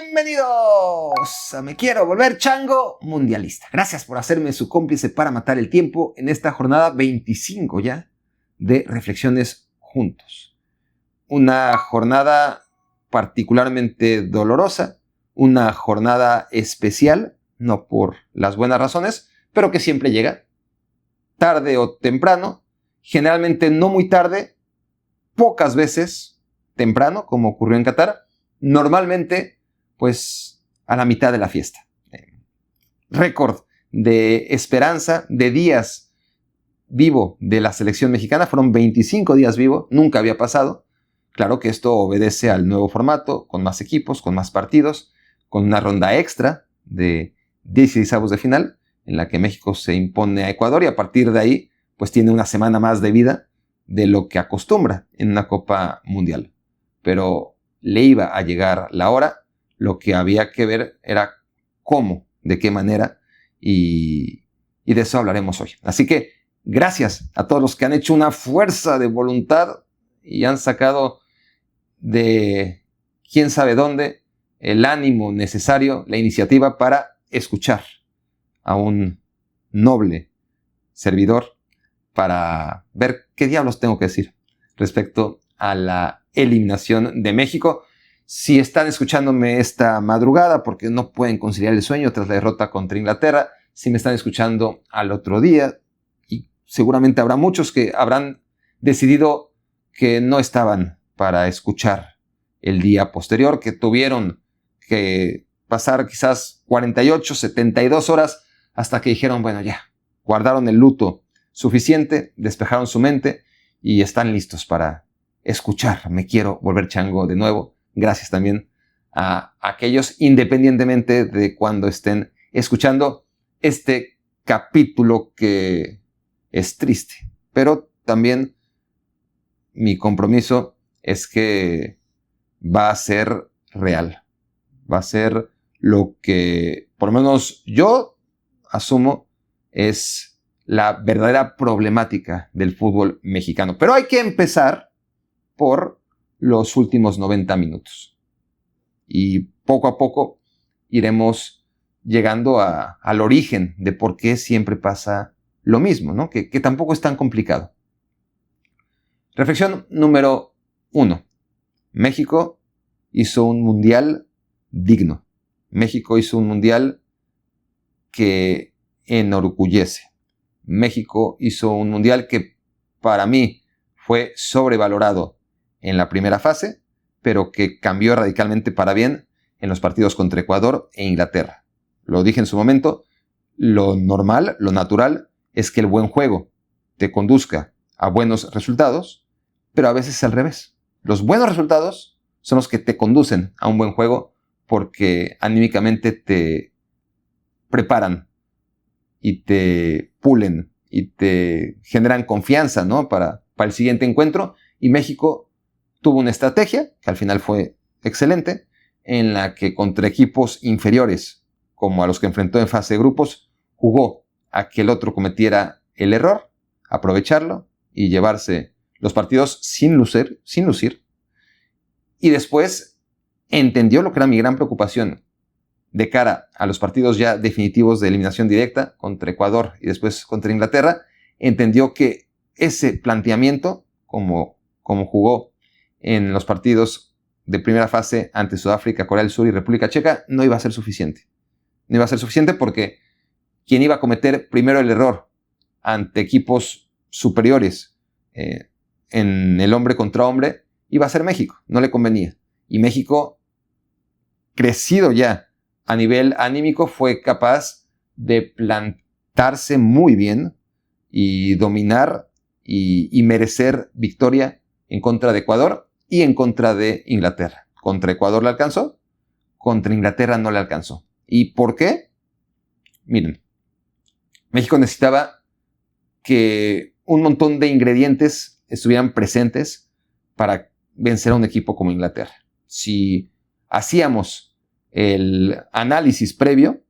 Bienvenidos a Me Quiero Volver Chango Mundialista. Gracias por hacerme su cómplice para matar el tiempo en esta jornada 25 ya de Reflexiones Juntos. Una jornada particularmente dolorosa, una jornada especial, no por las buenas razones, pero que siempre llega, tarde o temprano, generalmente no muy tarde, pocas veces temprano, como ocurrió en Qatar, normalmente pues a la mitad de la fiesta. Récord de esperanza, de días vivo de la selección mexicana, fueron 25 días vivo, nunca había pasado. Claro que esto obedece al nuevo formato, con más equipos, con más partidos, con una ronda extra de 16avos de final, en la que México se impone a Ecuador y a partir de ahí pues tiene una semana más de vida de lo que acostumbra en una Copa Mundial. Pero le iba a llegar la hora, lo que había que ver era cómo, de qué manera, y de eso hablaremos hoy. Así que gracias a todos los que han hecho una fuerza de voluntad y han sacado de quién sabe dónde el ánimo necesario, la iniciativa para escuchar a un noble servidor para ver qué diablos tengo que decir respecto a la eliminación de México. Si están escuchándome esta madrugada porque no pueden conciliar el sueño tras la derrota contra Inglaterra, si me están escuchando al otro día, y seguramente habrá muchos que habrán decidido que no estaban para escuchar el día posterior, que tuvieron que pasar quizás 48, 72 horas hasta que dijeron, bueno ya, guardaron el luto suficiente, despejaron su mente y están listos para escuchar Me Quiero Volver Chango de nuevo. Gracias también a aquellos, independientemente de cuando estén escuchando este capítulo que es triste. Pero también mi compromiso es que va a ser real. Va a ser lo que, por lo menos yo asumo, es la verdadera problemática del fútbol mexicano. Pero hay que empezar por los últimos 90 minutos. Y poco a poco iremos llegando al origen de por qué siempre pasa lo mismo, ¿no? Que tampoco es tan complicado. Reflexión número 1. México hizo un mundial digno. México hizo un mundial que enorgullece. México hizo un mundial que para mí fue sobrevalorado en la primera fase, pero que cambió radicalmente para bien en los partidos contra Ecuador e Inglaterra. Lo dije en su momento, lo normal, lo natural, es que el buen juego te conduzca a buenos resultados, pero a veces es al revés. Los buenos resultados son los que te conducen a un buen juego porque anímicamente te preparan y te pulen y te generan confianza, ¿no? para el siguiente encuentro. Y México tuvo una estrategia, que al final fue excelente, en la que contra equipos inferiores, como a los que enfrentó en fase de grupos, jugó a que el otro cometiera el error, aprovecharlo y llevarse los partidos sin lucir. Y después entendió lo que era mi gran preocupación de cara a los partidos ya definitivos de eliminación directa contra Ecuador y después contra Inglaterra. Entendió que ese planteamiento, como jugó en los partidos de primera fase ante Sudáfrica, Corea del Sur y República Checa, no iba a ser suficiente. No iba a ser suficiente porque quien iba a cometer primero el error ante equipos superiores en el hombre contra hombre iba a ser México. No le convenía. Y México, crecido ya a nivel anímico, fue capaz de plantarse muy bien y dominar y merecer victoria en contra de Ecuador y en contra de Inglaterra. Contra Ecuador le alcanzó, contra Inglaterra no le alcanzó. ¿Y por qué? Miren, México necesitaba que un montón de ingredientes estuvieran presentes para vencer a un equipo como Inglaterra. Si hacíamos el análisis previo,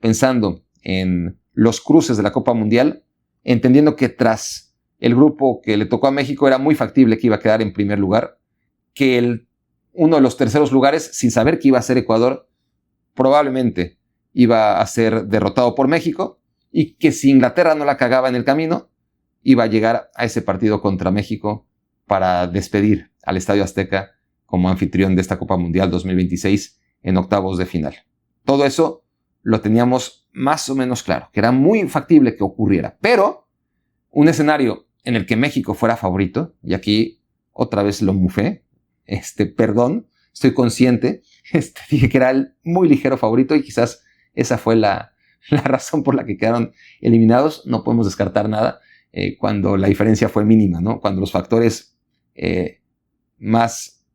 pensando en los cruces de la Copa Mundial, entendiendo que tras el grupo que le tocó a México era muy factible que iba a quedar en primer lugar, que uno de los terceros lugares, sin saber que iba a ser Ecuador, probablemente iba a ser derrotado por México, y que si Inglaterra no la cagaba en el camino, iba a llegar a ese partido contra México para despedir al Estadio Azteca como anfitrión de esta Copa Mundial 2026 en octavos de final. Todo eso lo teníamos más o menos claro, que era muy factible que ocurriera, pero un escenario en el que México fuera favorito, y aquí otra vez lo mufé, perdón, estoy consciente, dije que era el muy ligero favorito y quizás esa fue la razón por la que quedaron eliminados. No podemos descartar nada cuando la diferencia fue mínima, ¿no? Cuando los factores más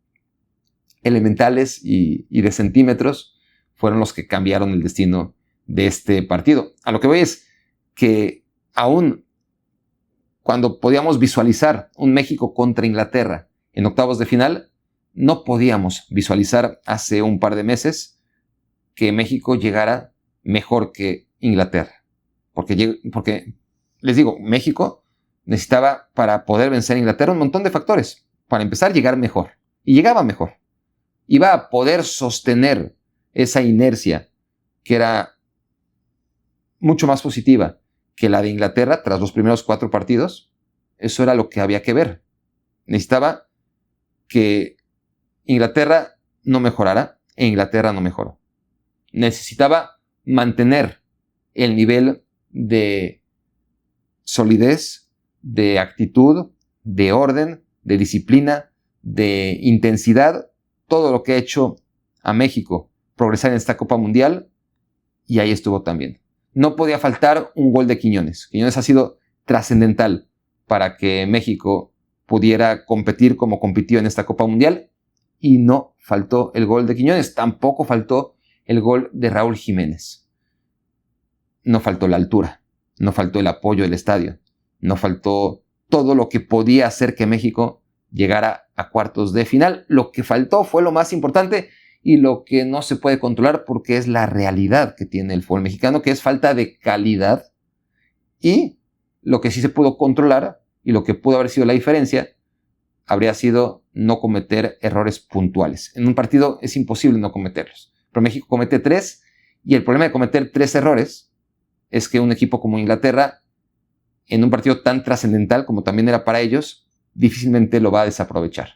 elementales y de centímetros fueron los que cambiaron el destino de este partido. A lo que voy es que aún cuando podíamos visualizar un México contra Inglaterra en octavos de final, no podíamos visualizar hace un par de meses que México llegara mejor que Inglaterra. Porque les digo, México necesitaba para poder vencer a Inglaterra un montón de factores. Para empezar, llegar mejor. Y llegaba mejor. Iba a poder sostener esa inercia que era mucho más positiva que la de Inglaterra tras los primeros 4 partidos. Eso era lo que había que ver. Necesitaba que Inglaterra no mejorara e Inglaterra no mejoró. Necesitaba mantener el nivel de solidez, de actitud, de orden, de disciplina, de intensidad, todo lo que ha hecho a México progresar en esta Copa Mundial, y ahí estuvo también. No podía faltar un gol de Quiñones. Quiñones ha sido trascendental para que México pudiera competir como compitió en esta Copa Mundial, y no faltó el gol de Quiñones, tampoco faltó el gol de Raúl Jiménez. No faltó la altura, no faltó el apoyo del estadio, no faltó todo lo que podía hacer que México llegara a cuartos de final. Lo que faltó fue lo más importante y lo que no se puede controlar porque es la realidad que tiene el fútbol mexicano, que es falta de calidad. Y lo que sí se pudo controlar y lo que pudo haber sido la diferencia habría sido no cometer errores puntuales. En un partido es imposible no cometerlos, pero México comete 3, y el problema de cometer 3 errores es que un equipo como Inglaterra, en un partido tan trascendental como también era para ellos, difícilmente lo va a desaprovechar.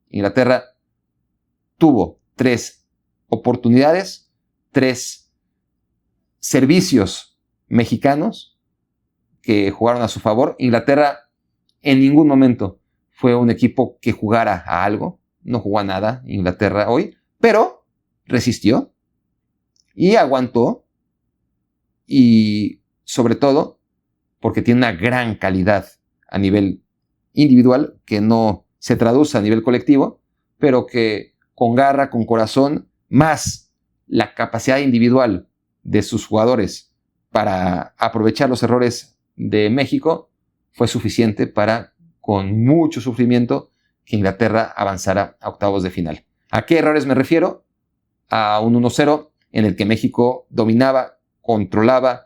Inglaterra tuvo 3 oportunidades, 3 servicios mexicanos que jugaron a su favor. Inglaterra en ningún momento fue un equipo que jugara a algo, no jugó a nada Inglaterra hoy, pero resistió y aguantó, y sobre todo porque tiene una gran calidad a nivel individual que no se traduce a nivel colectivo, pero que con garra, con corazón, más la capacidad individual de sus jugadores para aprovechar los errores de México, fue suficiente para, con mucho sufrimiento, que Inglaterra avanzara a octavos de final. ¿A qué errores me refiero? A un 1-0 en el que México dominaba, controlaba,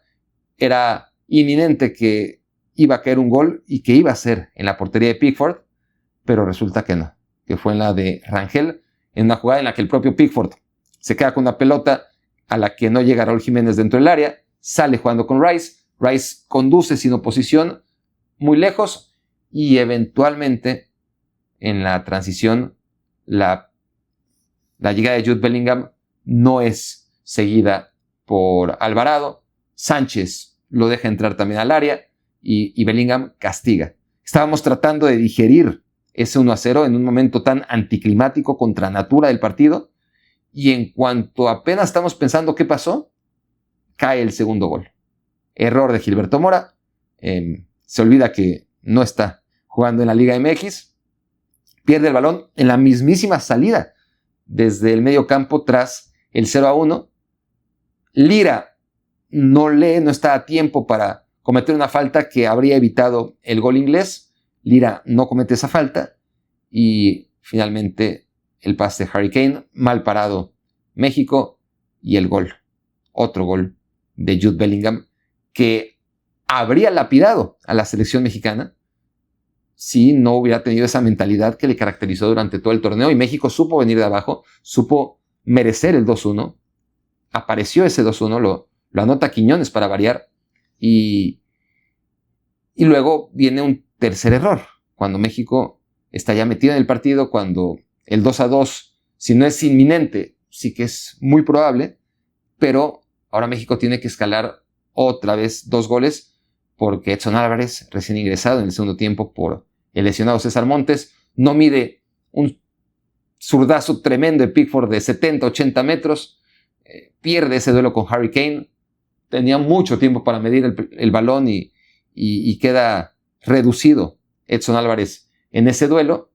era inminente que iba a caer un gol y que iba a ser en la portería de Pickford, pero resulta que no, que fue en la de Rangel, en una jugada en la que el propio Pickford se queda con una pelota a la que no llega Raúl Jiménez dentro del área, sale jugando con Rice, Rice conduce sin oposición muy lejos, y eventualmente en la transición la llegada de Jude Bellingham no es seguida por Alvarado. Sánchez lo deja entrar también al área y Bellingham castiga. Estábamos tratando de digerir ese 1-0 en un momento tan anticlimático contra natura del partido, y en cuanto apenas estamos pensando qué pasó, cae el segundo gol. Error de Gilberto Mora. Se olvida que no está jugando en la Liga MX. Pierde el balón en la mismísima salida desde el medio campo tras el 0-1. Lira no está a tiempo para cometer una falta que habría evitado el gol inglés. Lira no comete esa falta y finalmente el pase de Harry Kane, mal parado México, y el gol, otro gol de Jude Bellingham que habría lapidado a la selección mexicana si no hubiera tenido esa mentalidad que le caracterizó durante todo el torneo, y México supo venir de abajo, supo merecer el 2-1, apareció ese 2-1, lo anota Quiñones para variar, y luego viene un tercer error, cuando México está ya metido en el partido, cuando el 2-2, si no es inminente, sí que es muy probable, pero ahora México tiene que escalar otra vez 2 goles, porque Edson Álvarez, recién ingresado en el segundo tiempo por el lesionado César Montes, no mide un zurdazo tremendo de Pickford de 70-80 metros, pierde ese duelo con Harry Kane, tenía mucho tiempo para medir el balón y queda reducido Edson Álvarez en ese duelo,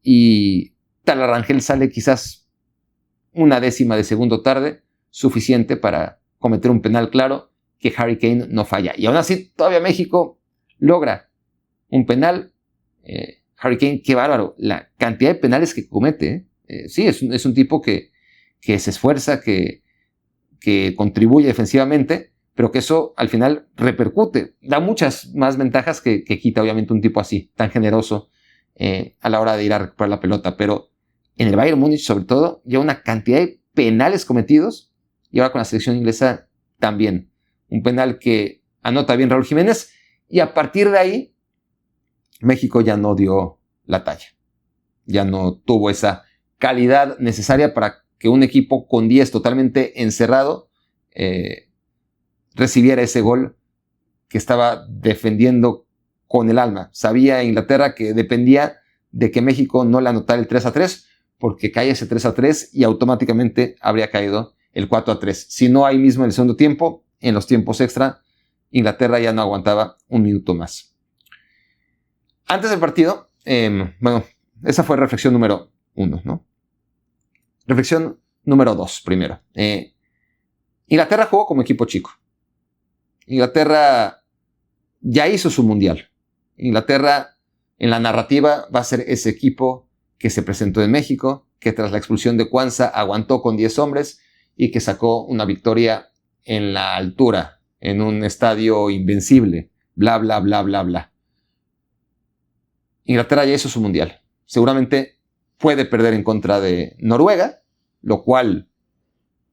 y Talar Rangel sale quizás una décima de segundo tarde, suficiente para cometer un penal claro que Harry Kane no falla. Y aún así, todavía México logra un penal. Harry Kane, qué bárbaro, la cantidad de penales que comete. Sí, es un tipo que se esfuerza, que contribuye defensivamente, pero que eso al final repercute. Da muchas más ventajas que quita, obviamente, un tipo así, tan generoso a la hora de ir a recuperar la pelota. Pero en el Bayern Múnich, sobre todo, lleva una cantidad de penales cometidos, y ahora con la selección inglesa también. Un penal que anota bien Raúl Jiménez, y a partir de ahí México ya no dio la talla. Ya no tuvo esa calidad necesaria para que un equipo con 10 totalmente encerrado recibiera ese gol que estaba defendiendo con el alma. Sabía Inglaterra que dependía de que México no le anotara el 3-3, porque cae ese 3-3 y automáticamente habría caído el 4-3. Si no, ahí mismo en el segundo tiempo, en los tiempos extra, Inglaterra ya no aguantaba un minuto más. Antes del partido, esa fue reflexión número 1, ¿no? Reflexión número 2, primero. Inglaterra jugó como equipo chico. Inglaterra ya hizo su mundial. Inglaterra, en la narrativa, va a ser ese equipo que se presentó en México, que tras la expulsión de Cuanza aguantó con 10 hombres y que sacó una victoria en la altura, en un estadio invencible, bla, bla, bla, bla, bla. Inglaterra ya hizo su mundial. Seguramente puede perder en contra de Noruega, lo cual,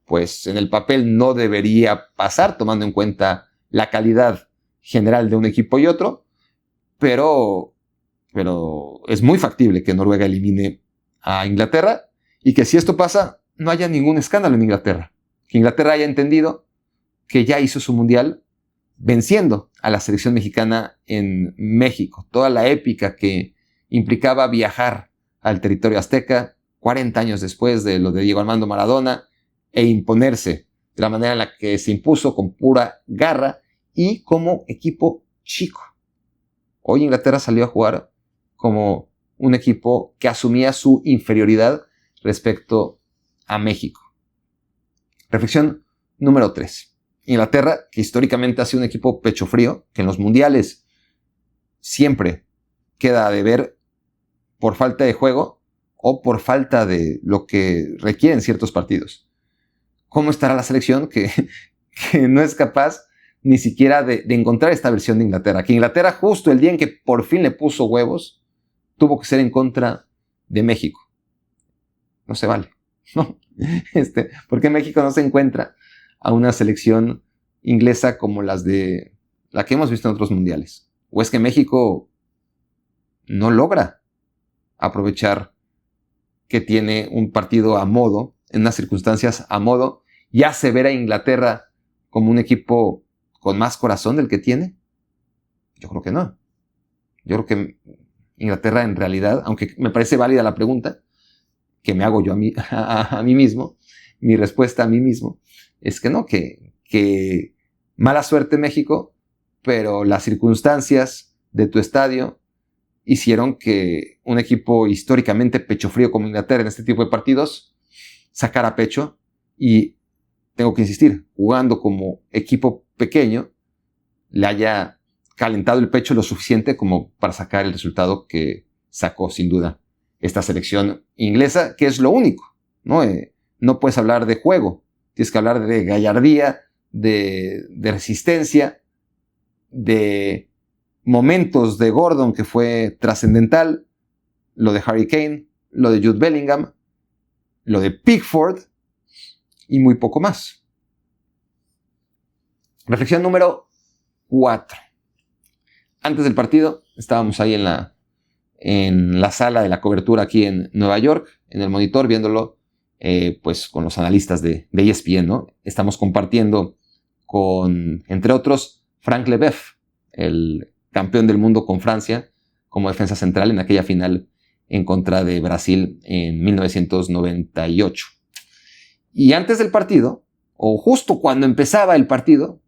pues, en el papel no debería pasar, tomando en cuenta la calidad general de un equipo y otro, pero es muy factible que Noruega elimine a Inglaterra, y que si esto pasa, no haya ningún escándalo en Inglaterra. Que Inglaterra haya entendido que ya hizo su mundial venciendo a la selección mexicana en México. Toda la épica que implicaba viajar al territorio azteca 40 años después de lo de Diego Armando Maradona, e imponerse de la manera en la que se impuso, con pura garra y como equipo chico. Hoy Inglaterra salió a jugar como un equipo que asumía su inferioridad respecto a México. Reflexión número 3. Inglaterra, que históricamente ha sido un equipo pecho frío, que en los mundiales siempre queda a deber por falta de juego o por falta de lo que requieren ciertos partidos. ¿Cómo estará la selección que no es capaz ni siquiera de encontrar esta versión de Inglaterra? Que Inglaterra, justo el día en que por fin le puso huevos, tuvo que ser en contra de México. No se vale. No. ¿Por qué México no se encuentra a una selección inglesa como la que hemos visto en otros mundiales? ¿O es que México no logra aprovechar que tiene un partido a modo, en unas circunstancias a modo, y hace ver a Inglaterra como un equipo con más corazón del que tiene? Yo creo que no. Yo creo que Inglaterra, en realidad, aunque me parece válida la pregunta que me hago yo a mí mismo, mi respuesta a mí mismo es que no, que mala suerte México, pero las circunstancias de tu estadio hicieron que un equipo históricamente pecho frío como Inglaterra en este tipo de partidos sacara pecho, y tengo que insistir, jugando como equipo pequeño, le haya calentado el pecho lo suficiente como para sacar el resultado que sacó, sin duda, esta selección inglesa, que es lo único, ¿no? No puedes hablar de juego, tienes que hablar de gallardía, de resistencia, de momentos de Gordon que fue trascendental, lo de Harry Kane, lo de Jude Bellingham, lo de Pickford y muy poco más. Reflexión número 4. Antes del partido estábamos ahí en la sala de la cobertura aquí en Nueva York, en el monitor, viéndolo pues con los analistas de ESPN, ¿no? Estamos compartiendo con, entre otros, Frank Leboeuf, el campeón del mundo con Francia como defensa central en aquella final en contra de Brasil en 1998. Y antes del partido, o justo cuando empezaba el partido,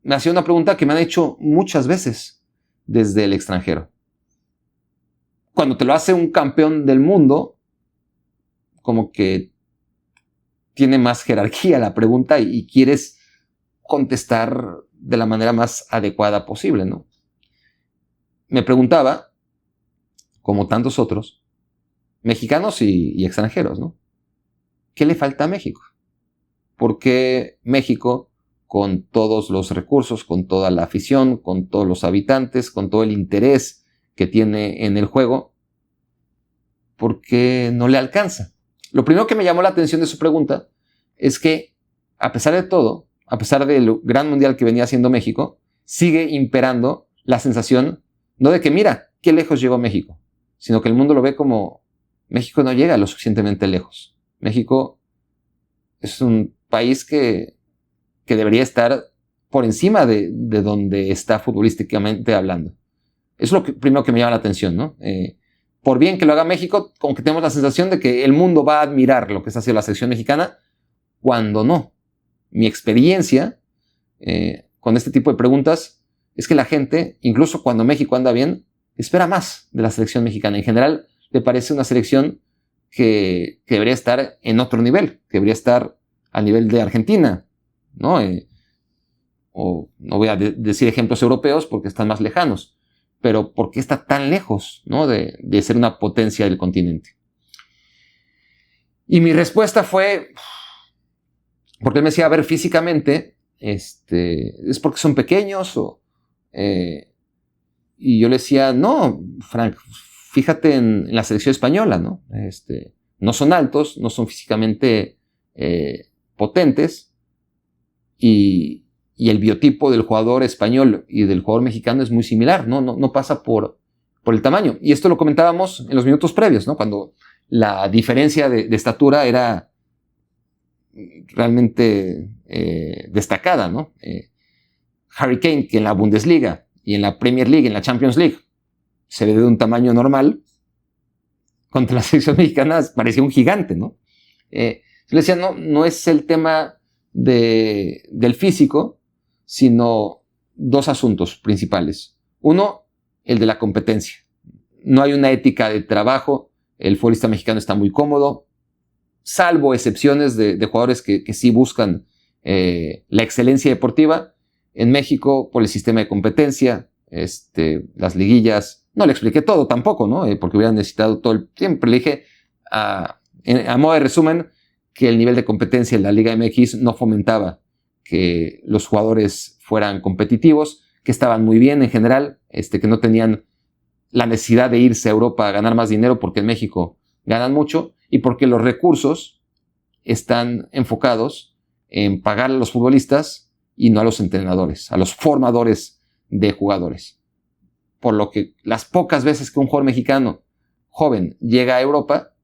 me hacía una pregunta que me han hecho muchas veces desde el extranjero. Cuando te lo hace un campeón del mundo, como que tiene más jerarquía la pregunta y quieres contestar de la manera más adecuada posible, ¿no? Me preguntaba, como tantos otros, mexicanos y extranjeros, ¿no? ¿Qué le falta a México? ¿Por qué México, con todos los recursos, con toda la afición, con todos los habitantes, con todo el interés que tiene en el juego, por qué no le alcanza? Lo primero que me llamó la atención de su pregunta es que, a pesar de todo, a pesar del gran mundial que venía haciendo México, sigue imperando la sensación, no de que mira, qué lejos llegó México, sino que el mundo lo ve como México no llega lo suficientemente lejos. México es un país que debería estar por encima de donde está futbolísticamente hablando. Eso es lo primero que me llama la atención, ¿no? Por bien que lo haga México, como que tenemos la sensación de que el mundo va a admirar lo que está haciendo la selección mexicana, cuando no. Mi experiencia con este tipo de preguntas es que la gente, incluso cuando México anda bien, espera más de la selección mexicana. En general, le parece una selección que debería estar en otro nivel, que debería estar al nivel de Argentina, ¿no? O no voy a decir ejemplos europeos porque están más lejanos, pero ¿por qué está tan lejos, ¿no? de ser una potencia del continente? Y mi respuesta fue, porque él me decía, a ver, físicamente, es porque son pequeños, y yo le decía, no, Frank, fíjate en la selección española, ¿no? No son altos, no son físicamente potentes, y el biotipo del jugador español y del jugador mexicano es muy similar, no pasa por el tamaño. Y esto lo comentábamos en los minutos previos, ¿no? Cuando la diferencia de estatura era realmente destacada, ¿no? Harry Kane, que en la Bundesliga y en la Premier League, en la Champions League, se ve de un tamaño normal, contra la selección mexicana parecía un gigante, ¿no? Yo le decía, no es el tema del físico, sino dos asuntos principales. Uno, el de la competencia. No hay una ética de trabajo, el futbolista mexicano está muy cómodo, salvo excepciones de jugadores que sí buscan la excelencia deportiva. En México, por el sistema de competencia, las liguillas, no le expliqué todo tampoco, ¿no? Porque hubiera necesitado todo el tiempo. Le dije, a modo de resumen, que el nivel de competencia en la Liga MX no fomentaba que los jugadores fueran competitivos, que estaban muy bien en general, que no tenían la necesidad de irse a Europa a ganar más dinero porque en México ganan mucho y porque los recursos están enfocados en pagar a los futbolistas y no a los entrenadores, a los formadores de jugadores. Por lo que las pocas veces que un jugador mexicano joven llega a Europa,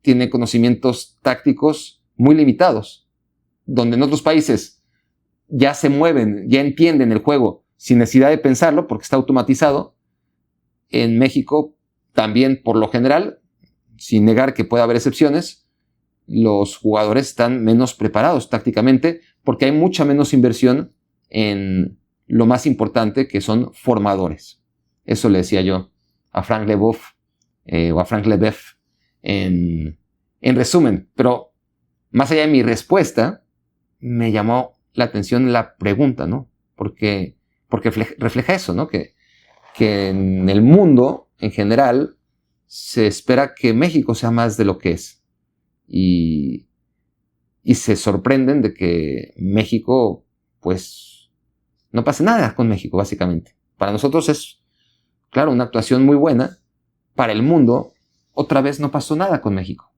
tiene conocimientos tácticos muy limitados, donde en otros países ya se mueven, ya entienden el juego sin necesidad de pensarlo porque está automatizado. En México también, por lo general, sin negar que pueda haber excepciones, los jugadores están menos preparados tácticamente porque hay mucha menos inversión en lo más importante, que son formadores. Eso le decía yo a Frank Leboeuf, o a Frank Leboeuf en resumen. Pero más allá de mi respuesta, me llamó la atención la pregunta, ¿no? Porque refleja eso, ¿no? Que en el mundo, en general, se espera que México sea más de lo que es. Y se sorprenden de que México, pues, no pase nada con México, básicamente. Para nosotros es, claro, una actuación muy buena. Para el mundo, otra vez no pasó nada con México.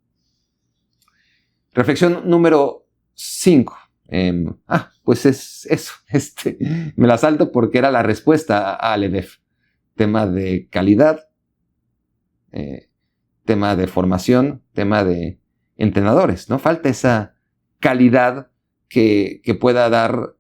Reflexión número 5. Pues es eso. Me la salto porque era la respuesta a Lebev. Tema de calidad, tema de formación, tema de entrenadores, ¿no? Falta esa calidad que pueda dar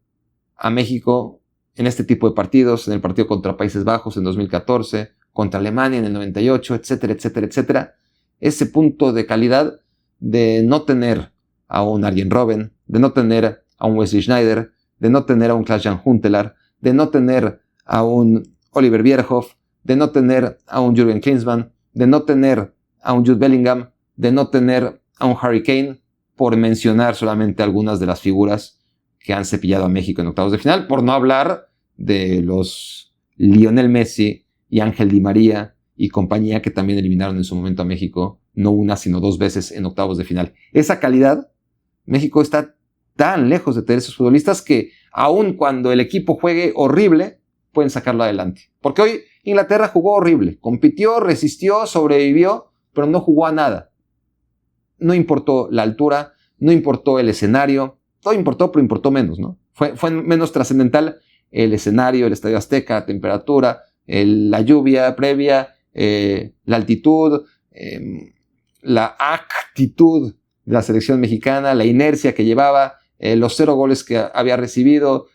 a México en este tipo de partidos, en el partido contra Países Bajos en 2014, contra Alemania en el 98, etcétera, etcétera, etcétera. Ese punto de calidad de no tener a un Arjen Robben, de no tener a un Wesley Sneijder, de no tener a un Klaas-Jan Huntelaar, de no tener a un Oliver Bierhoff, de no tener a un Jürgen Klinsmann, de no tener a un Jude Bellingham, de no tener a un Harry Kane, por mencionar solamente algunas de las figuras que han cepillado a México en octavos de final, por no hablar de los Lionel Messi y Ángel Di María y compañía que también eliminaron en su momento a México, no una sino 2 veces en octavos de final. Esa calidad, México está tan lejos de tener esos futbolistas que aun cuando el equipo juegue horrible, pueden sacarlo adelante. Porque hoy Inglaterra jugó horrible, compitió, resistió, sobrevivió, pero no jugó a nada. No importó la altura, no importó el escenario, todo importó, pero importó menos, ¿no? Fue menos trascendental el escenario, el Estadio Azteca, la temperatura, la lluvia previa, la altitud, la actitud de la selección mexicana, la inercia que llevaba, los 0 goles que había recibido,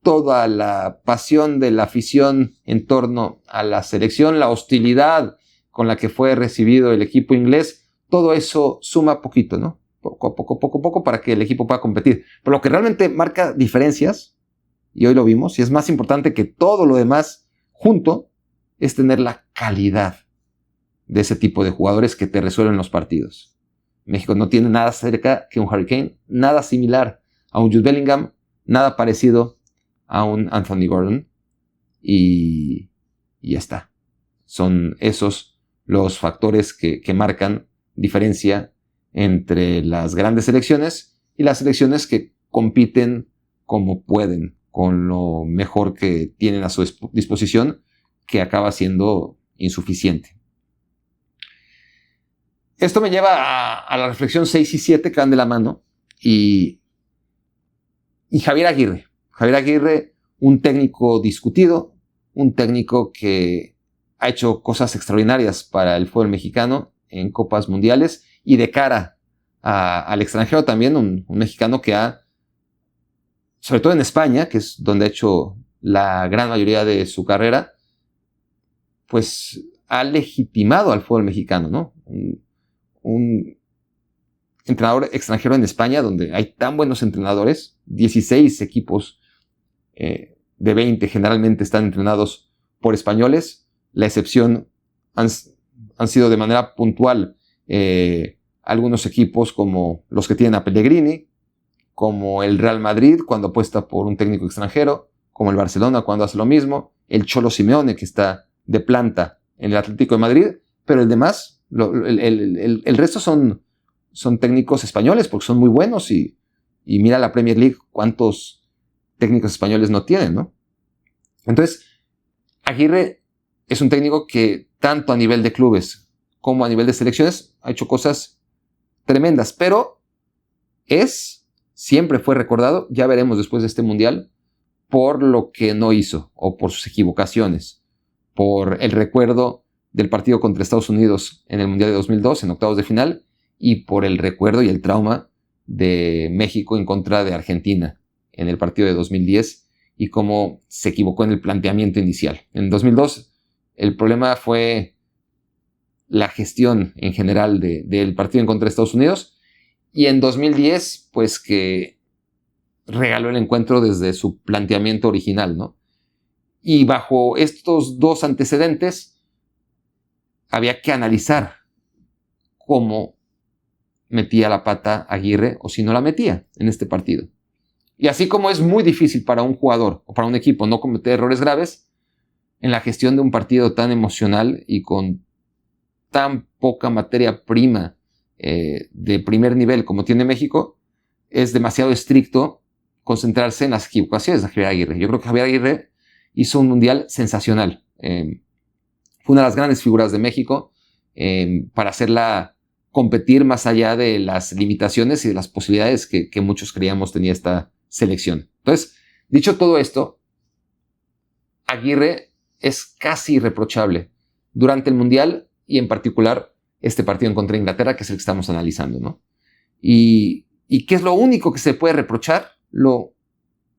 toda la pasión de la afición en torno a la selección, la hostilidad con la que fue recibido el equipo inglés, todo eso suma poquito, ¿no? Poco a poco para que el equipo pueda competir. Pero lo que realmente marca diferencias, y hoy lo vimos, y es más importante que todo lo demás junto, es tener la calidad de ese tipo de jugadores que te resuelven los partidos. México no tiene nada cerca que un Harry Kane, nada similar a un Jude Bellingham, nada parecido a un Anthony Gordon, y ya está. Son esos los factores que marcan diferencia entre las grandes selecciones y las selecciones que compiten como pueden, con lo mejor que tienen a su disposición, que acaba siendo insuficiente. Esto me lleva a la reflexión 6 y 7 que van de la mano, y Javier Aguirre. Javier Aguirre, un técnico discutido, un técnico que ha hecho cosas extraordinarias para el fútbol mexicano en copas mundiales, y de cara al extranjero también, un mexicano que sobre todo en España, que es donde ha hecho la gran mayoría de su carrera, pues ha legitimado al fútbol mexicano, ¿no? Un entrenador extranjero en España, donde hay tan buenos entrenadores, 16 equipos de 20 generalmente están entrenados por españoles. La excepción han sido de manera puntual algunos equipos como los que tienen a Pellegrini, como el Real Madrid cuando apuesta por un técnico extranjero, como el Barcelona cuando hace lo mismo, el Cholo Simeone que está de planta en el Atlético de Madrid, pero el demás, el resto son técnicos españoles porque son muy buenos, y mira la Premier League cuántos técnicos españoles no tienen, ¿no? Entonces, Aguirre es un técnico que tanto a nivel de clubes como a nivel de selecciones ha hecho cosas tremendas, pero siempre fue recordado, ya veremos después de este mundial, por lo que no hizo, o por sus equivocaciones, por el recuerdo del partido contra Estados Unidos en el Mundial de 2002, en octavos de final, y por el recuerdo y el trauma de México en contra de Argentina en el partido de 2010, y cómo se equivocó en el planteamiento inicial. En 2002 el problema fue la gestión en general del partido en contra de Estados Unidos, y en 2010 pues que regaló el encuentro desde su planteamiento original, ¿no? Y bajo estos dos antecedentes había que analizar cómo metía la pata Aguirre o si no la metía en este partido. Y así como es muy difícil para un jugador o para un equipo no cometer errores graves, en la gestión de un partido tan emocional y con tan poca materia prima de primer nivel como tiene México, es demasiado estricto concentrarse en las equivocaciones de Javier Aguirre. Yo creo que Javier Aguirre hizo un mundial sensacional. Fue una de las grandes figuras de México para hacerla competir más allá de las limitaciones y de las posibilidades que muchos creíamos tenía esta selección. Entonces, dicho todo esto, Aguirre es casi irreprochable durante el mundial y en particular este partido contra Inglaterra, que es el que estamos analizando, ¿no? ¿Y qué es lo único que se puede reprochar? Lo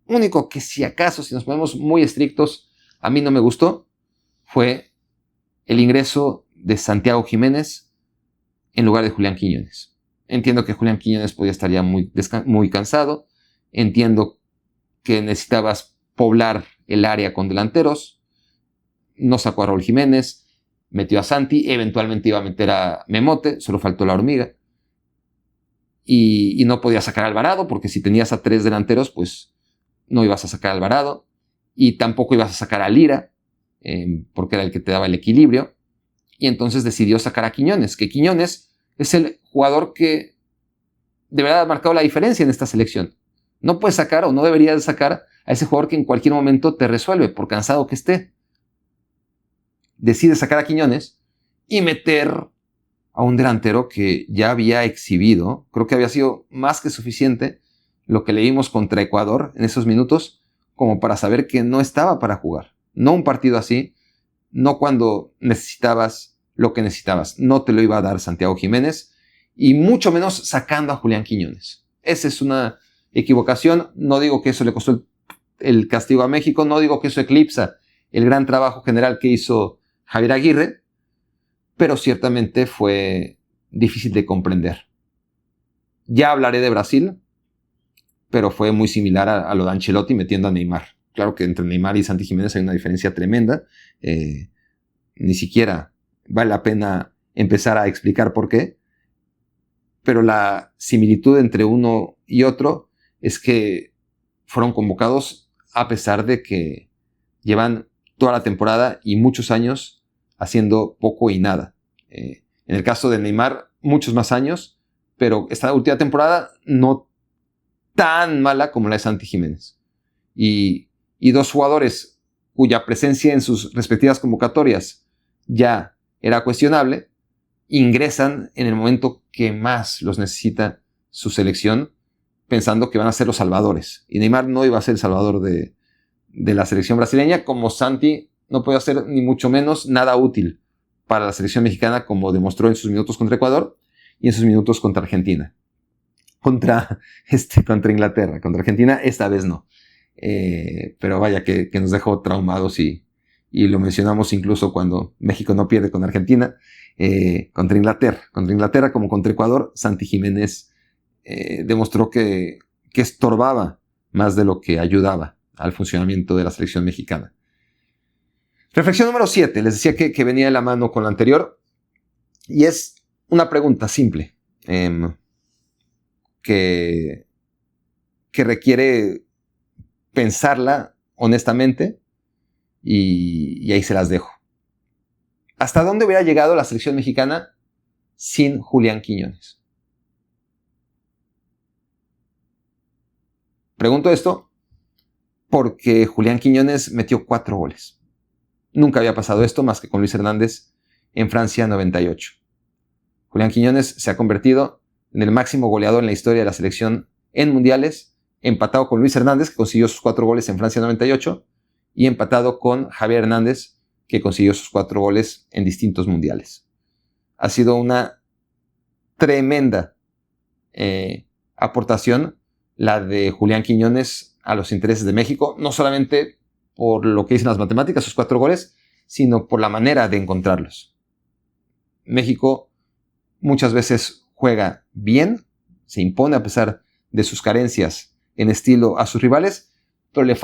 único que, si acaso, si nos ponemos muy estrictos, a mí no me gustó, fue el ingreso de Santiago Jiménez en lugar de Julián Quiñones. Entiendo que Julián Quiñones podía estar ya muy cansado. Entiendo que necesitabas poblar el área con delanteros. No sacó a Raúl Jiménez, metió a Santi, eventualmente iba a meter a Memote, solo faltó la hormiga. Y no podía sacar a Alvarado, porque si tenías a 3 delanteros, pues no ibas a sacar a Alvarado. Y tampoco ibas a sacar a Lira, porque era el que te daba el equilibrio. Y entonces decidió sacar a Quiñones, que Quiñones es el jugador que de verdad ha marcado la diferencia en esta selección. No puedes sacar o no deberías sacar a ese jugador que en cualquier momento te resuelve, por cansado que esté. Decide sacar a Quiñones y meter a un delantero que ya había exhibido, creo que había sido más que suficiente lo que le vimos contra Ecuador en esos minutos, como para saber que no estaba para jugar. No un partido así, no cuando necesitabas lo que necesitabas. No te lo iba a dar Santiago Jiménez, y mucho menos sacando a Julián Quiñones. Esa es una equivocación. No digo que eso le costó el castigo a México, no digo que eso eclipsa el gran trabajo general que hizo Javier Aguirre, pero ciertamente fue difícil de comprender. Ya hablaré de Brasil, pero fue muy similar a lo de Ancelotti metiendo a Neymar. Claro que entre Neymar y Santi Jiménez hay una diferencia tremenda. Ni siquiera vale la pena empezar a explicar por qué. Pero la similitud entre uno y otro es que fueron convocados a pesar de que llevan toda la temporada y muchos años haciendo poco y nada. En el caso de Neymar, muchos más años, pero esta última temporada no tan mala como la de Santi Jiménez. Y 2 jugadores cuya presencia en sus respectivas convocatorias ya era cuestionable, ingresan en el momento que más los necesita su selección, pensando que van a ser los salvadores. Y Neymar no iba a ser el salvador de la selección brasileña, como Santi no puede hacer ni mucho menos nada útil para la selección mexicana, como demostró en sus minutos contra Ecuador y en sus minutos contra Argentina. Contra Inglaterra. Contra Argentina esta vez no. Pero vaya que nos dejó traumados y lo mencionamos incluso cuando México no pierde con Argentina. Contra Inglaterra como contra Ecuador, Santi Jiménez demostró que estorbaba más de lo que ayudaba al funcionamiento de la selección mexicana. Reflexión número 7. Les decía que venía de la mano con la anterior, y es una pregunta simple que requiere pensarla honestamente, y ahí se las dejo. ¿Hasta dónde hubiera llegado la selección mexicana sin Julián Quiñones? Pregunto esto porque Julián Quiñones metió 4 goles. Nunca había pasado esto más que con Luis Hernández en Francia 98. Julián Quiñones se ha convertido en el máximo goleador en la historia de la selección en mundiales, empatado con Luis Hernández, que consiguió sus 4 goles en Francia 98, y empatado con Javier Hernández, que consiguió sus 4 goles en distintos mundiales. Ha sido una tremenda aportación la de Julián Quiñones a los intereses de México, no solamente por lo que dicen las matemáticas, sus 4 goles, sino por la manera de encontrarlos. México muchas veces juega bien, se impone a pesar de sus carencias en estilo a sus rivales, pero le ha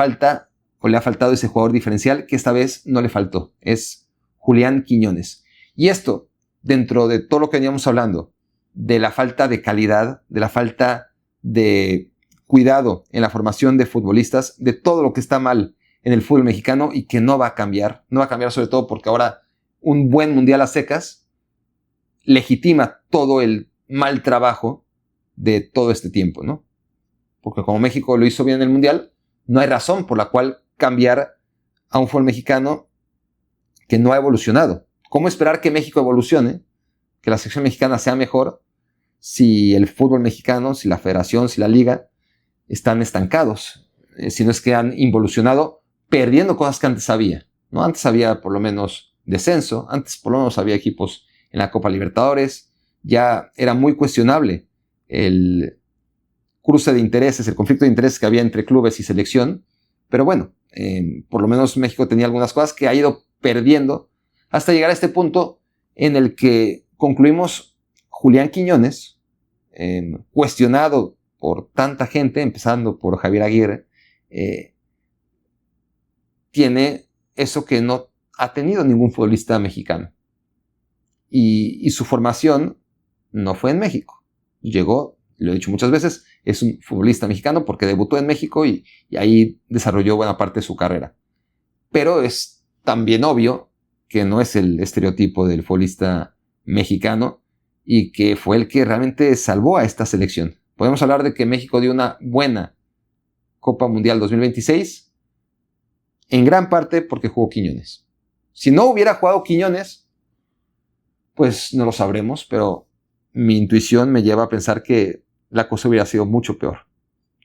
faltado ese jugador diferencial que esta vez no le faltó. Es Julián Quiñones. Y esto, dentro de todo lo que veníamos hablando, de la falta de calidad, de la falta de cuidado en la formación de futbolistas, de todo lo que está mal en el fútbol mexicano y que no va a cambiar. No va a cambiar sobre todo porque ahora un buen mundial a secas legitima todo el mal trabajo de todo este tiempo, ¿no? Porque como México lo hizo bien en el mundial, no hay razón por la cual cambiar a un fútbol mexicano que no ha evolucionado. ¿Cómo esperar que México evolucione? Que la selección mexicana sea mejor si el fútbol mexicano, si la federación, si la liga están estancados, si no es que han involucionado perdiendo cosas que antes había, ¿no? Antes había por lo menos descenso, antes por lo menos había equipos en la Copa Libertadores, ya era muy cuestionable el cruce de intereses, el conflicto de intereses que había entre clubes y selección, pero bueno, por lo menos México tenía algunas cosas que ha ido perdiendo hasta llegar a este punto en el que concluimos Julián Quiñones, cuestionado por tanta gente, empezando por Javier Aguirre, tiene eso que no ha tenido ningún futbolista mexicano. Y su formación no fue en México. Llegó, lo he dicho muchas veces, es un futbolista mexicano porque debutó en México y ahí desarrolló buena parte de su carrera. Pero es también obvio que no es el estereotipo del futbolista mexicano y que fue el que realmente salvó a esta selección. Podemos hablar de que México dio una buena Copa Mundial 2026, en gran parte porque jugó Quiñones. Si no hubiera jugado Quiñones, pues no lo sabremos, pero mi intuición me lleva a pensar que la cosa hubiera sido mucho peor.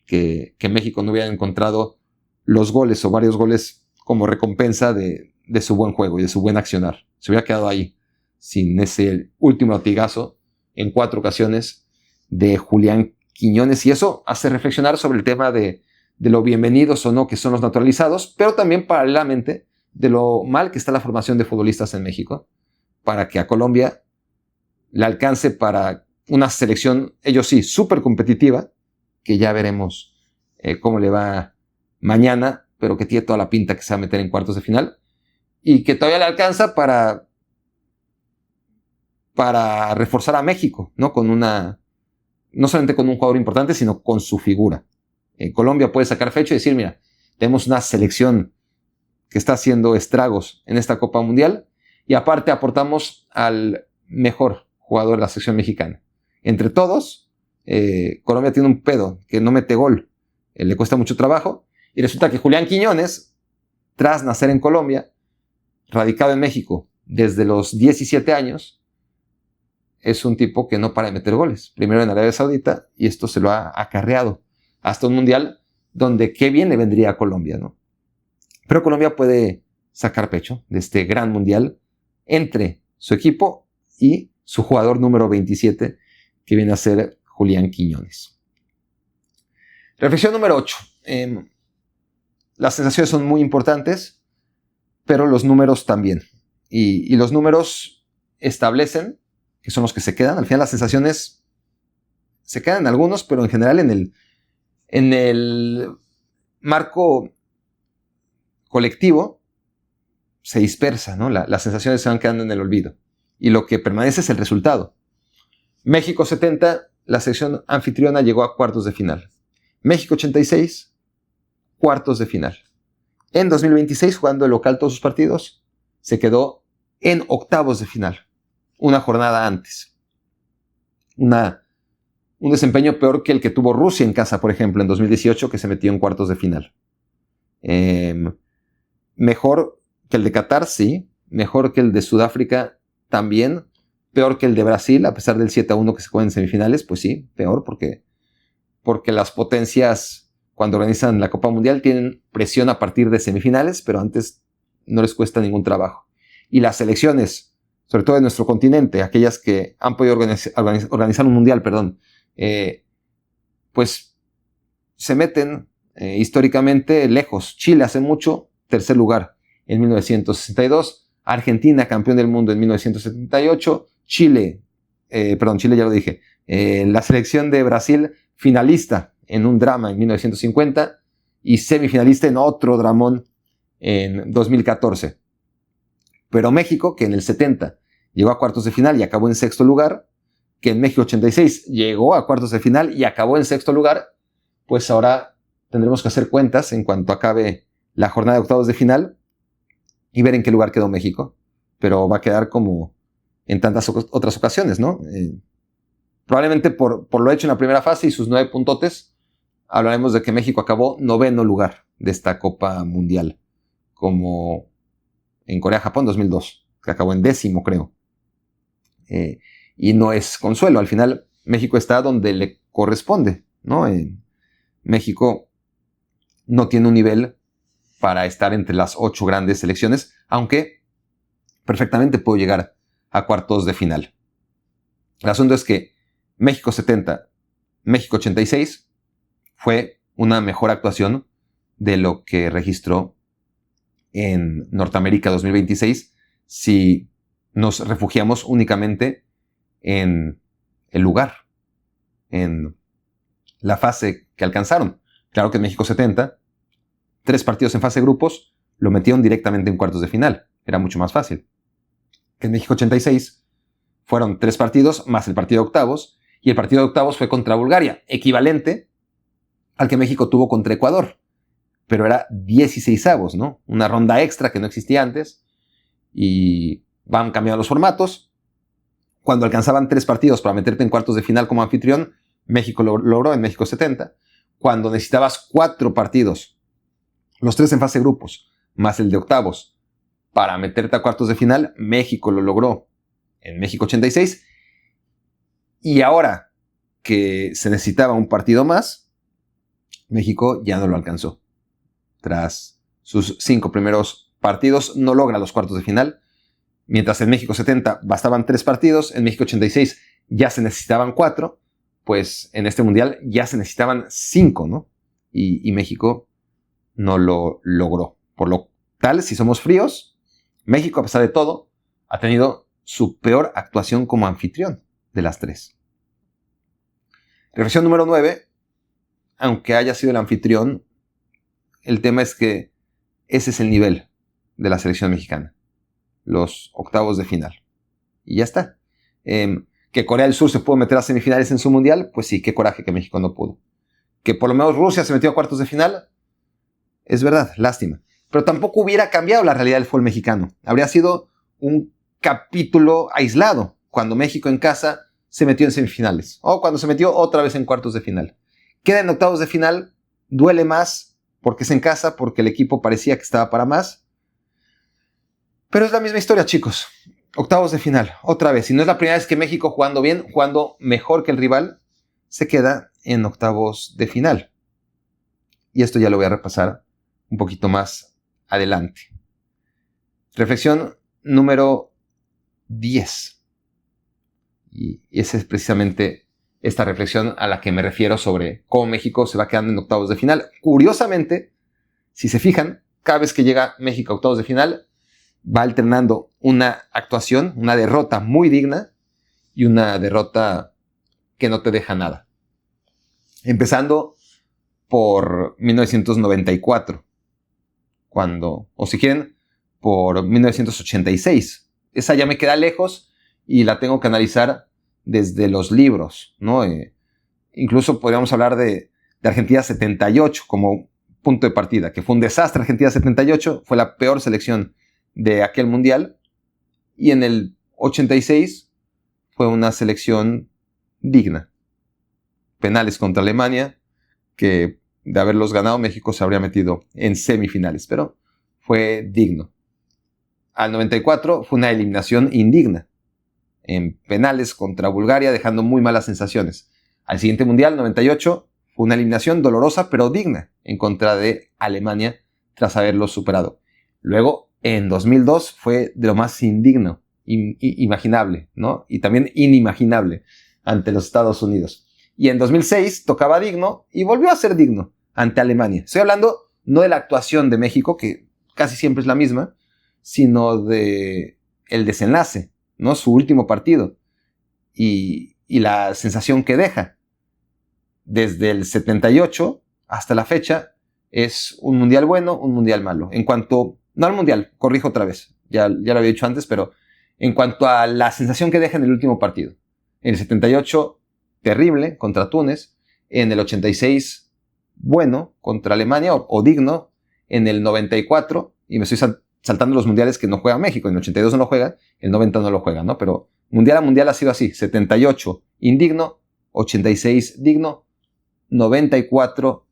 Que México no hubiera encontrado los goles o varios goles como recompensa de su buen juego y de su buen accionar. Se hubiera quedado ahí, sin ese último latigazo en 4 ocasiones de Julián Quiñones. Y eso hace reflexionar sobre el tema de lo bienvenidos o no que son los naturalizados, pero también paralelamente de lo mal que está la formación de futbolistas en México, para que a Colombia le alcance para una selección, ellos sí, súper competitiva, que ya veremos cómo le va mañana, pero que tiene toda la pinta que se va a meter en cuartos de final, y que todavía le alcanza para reforzar a México, ¿no? No solamente con un jugador importante, sino con su figura. Colombia puede sacar fecha y decir, mira, tenemos una selección que está haciendo estragos en esta Copa Mundial y aparte aportamos al mejor jugador de la selección mexicana. Entre todos, Colombia tiene un pedo que no mete gol, le cuesta mucho trabajo y resulta que Julián Quiñones, tras nacer en Colombia, radicado en México desde los 17 años, es un tipo que no para de meter goles. Primero en Arabia Saudita y esto se lo ha acarreado hasta un mundial donde qué bien le vendría a Colombia, ¿no? Pero Colombia puede sacar pecho de este gran mundial entre su equipo y su jugador número 27, que viene a ser Julián Quiñones. Reflexión número 8. Las sensaciones son muy importantes, pero los números también. Y los números establecen que son los que se quedan. Al final las sensaciones se quedan en algunos, pero en general en el marco colectivo se dispersa, ¿no? Las sensaciones se van quedando en el olvido. Y lo que permanece es el resultado. México 70, la selección anfitriona llegó a cuartos de final. México 86, cuartos de final. En 2026, jugando el local todos sus partidos, se quedó en octavos de final. Una jornada antes. Un desempeño peor que el que tuvo Rusia en casa, por ejemplo, en 2018, que se metió en cuartos de final. Mejor que el de Qatar, sí. Mejor que el de Sudáfrica, también. Peor que el de Brasil, a pesar del 7-1 que se juega en semifinales, pues sí, peor porque las potencias, cuando organizan la Copa Mundial, tienen presión a partir de semifinales, pero antes no les cuesta ningún trabajo. Y las selecciones, sobre todo de nuestro continente, aquellas que han podido organizar un mundial, pues se meten históricamente lejos. Chile hace mucho, tercer lugar en 1962, Argentina campeón del mundo en 1978, Chile ya lo dije, la selección de Brasil finalista en un drama en 1950 y semifinalista en otro dramón en 2014. Pero México, que en el 70 llegó a cuartos de final y acabó en sexto lugar, que en México 86 llegó a cuartos de final y acabó en sexto lugar, pues ahora tendremos que hacer cuentas en cuanto acabe la jornada de octavos de final y ver en qué lugar quedó México. Pero va a quedar como en tantas otras ocasiones, ¿no? Probablemente por lo hecho en la primera fase y sus 9 puntotes, hablaremos de que México acabó noveno lugar de esta Copa Mundial, como en Corea-Japón 2002, que acabó en 10º, creo. Y no es consuelo. Al final, México está donde le corresponde, ¿no? México no tiene un nivel para estar entre las 8 grandes selecciones, aunque perfectamente puedo llegar a cuartos de final. El asunto es que México 70, México 86 fue una mejor actuación de lo que registró en Norteamérica 2026 si nos refugiamos únicamente en el lugar, en la fase que alcanzaron. Claro que en México 70, 3 partidos en fase de grupos lo metieron directamente en cuartos de final. Era mucho más fácil. Que en México 86 fueron 3 partidos más el partido de octavos, y el partido de octavos fue contra Bulgaria, equivalente al que México tuvo contra Ecuador. Pero era 16avos, ¿no? Una ronda extra que no existía antes, y van cambiando los formatos. Cuando alcanzaban 3 partidos para meterte en cuartos de final como anfitrión, México lo logró en México 70. Cuando necesitabas 4 partidos, los 3 en fase de grupos, más el de octavos, para meterte a cuartos de final, México lo logró en México 86. Y ahora que se necesitaba un partido más, México ya no lo alcanzó. Tras sus 5 primeros partidos, no logra los cuartos de final. Mientras en México 70 bastaban 3 partidos, en México 86 ya se necesitaban 4, pues en este mundial ya se necesitaban 5, ¿no? Y México no lo logró. Por lo tal, si somos fríos, México, a pesar de todo, ha tenido su peor actuación como anfitrión de las 3. Reflexión número 9. Aunque haya sido el anfitrión, el tema es que ese es el nivel de la selección mexicana. Los octavos de final. Y ya está. Que Corea del Sur se pudo meter a semifinales en su mundial, pues sí, qué coraje que México no pudo. Que por lo menos Rusia se metió a cuartos de final, es verdad, lástima. Pero tampoco hubiera cambiado la realidad del fútbol mexicano. Habría sido un capítulo aislado cuando México en casa se metió en semifinales. O cuando se metió otra vez en cuartos de final. Queda en octavos de final, duele más porque es en casa, porque el equipo parecía que estaba para más. Pero es la misma historia, chicos. Octavos de final, otra vez. Y no es la primera vez que México, jugando bien, jugando mejor que el rival, se queda en octavos de final. Y esto ya lo voy a repasar un poquito más adelante. Reflexión número 10. Y esa es precisamente esta reflexión a la que me refiero sobre cómo México se va quedando en octavos de final. Curiosamente, si se fijan, cada vez que llega México a octavos de final, va alternando una actuación, una derrota muy digna y una derrota que no te deja nada. Empezando por 1994, o si quieren, por 1986. Esa ya me queda lejos y la tengo que analizar desde los libros, ¿no? Incluso podríamos hablar de Argentina 78 como punto de partida, que fue un desastre. Argentina 78 fue la peor selección de aquel mundial, y en el 86 fue una selección digna. Penales contra Alemania, que de haberlos ganado México se habría metido en semifinales, pero fue digno. Al 94 fue una eliminación indigna, en penales contra Bulgaria, dejando muy malas sensaciones. Al siguiente mundial, 98, fue una eliminación dolorosa pero digna en contra de Alemania tras haberlos superado. Luego, en 2002 fue de lo más indigno, imaginable, ¿no? Y también inimaginable ante los Estados Unidos. Y en 2006 tocaba digno y volvió a ser digno ante Alemania. Estoy hablando no de la actuación de México, que casi siempre es la misma, sino de el desenlace, ¿no? Su último partido y la sensación que deja. Desde el 78 hasta la fecha es un mundial bueno, un mundial malo. En cuanto, no al mundial, corrijo otra vez, ya lo había dicho antes, pero en cuanto a la sensación que deja en el último partido. En el 78, terrible, contra Túnez. En el 86, bueno, contra Alemania, o digno. En el 94, y me estoy saltando los mundiales que no juega México, en el 82 no lo juega, el 90 no lo juega, ¿no? Pero mundial a mundial ha sido así: 78, indigno; 86, digno; 94,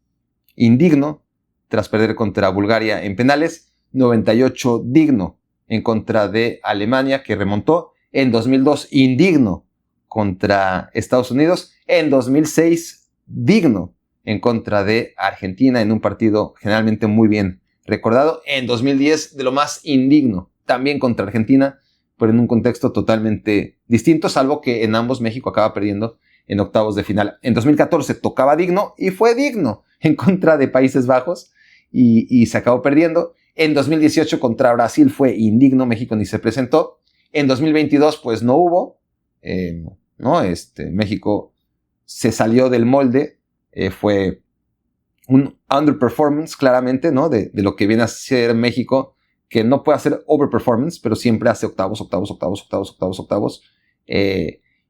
indigno, tras perder contra Bulgaria en penales; 98 digno en contra de Alemania, que remontó. En 2002 indigno contra Estados Unidos. En 2006 digno en contra de Argentina en un partido generalmente muy bien recordado. En 2010 de lo más indigno también contra Argentina, pero en un contexto totalmente distinto, salvo que en ambos México acaba perdiendo en octavos de final. En 2014 tocaba digno y fue digno en contra de Países Bajos y se acabó perdiendo. En 2018 contra Brasil fue indigno, México ni se presentó. En 2022 pues no hubo, México se salió del molde, fue un underperformance claramente, ¿no? De lo que viene a ser México, que no puede hacer overperformance, pero siempre hace octavos.